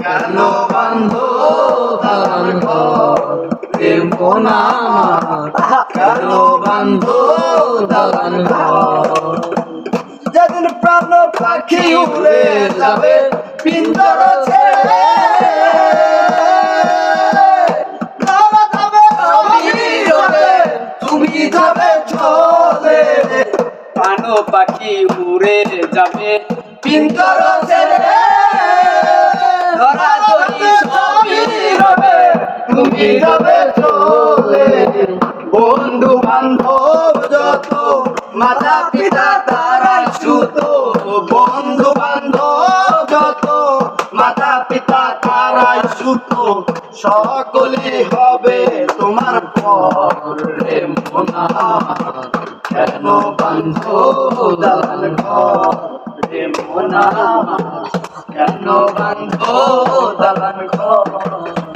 কেন বান্ধো দালান ঘর প্রেম কোনা কেন বান্ধো দালান ঘর যেদিন প্রাণ পাখি উড়ে যাবে পিঞ্জর ছেড়ে তুমি যাবে চলে প্রাণ পাখি উড়ে যাবে পিঞ্জর ছেড়ে ধরা ধরি সবই রবে তুমি যাবে চলে বন্ধু বান্ধব যত মাতা পিতা তারাই সুত বন্ধু বান্ধব যত মাতা পিতা তারাই সুত সকলে হবে তোমার পরে মোনা কেন বান্ধ দালান ঘর রে মোনা কেন বান্ধ দালান ঘর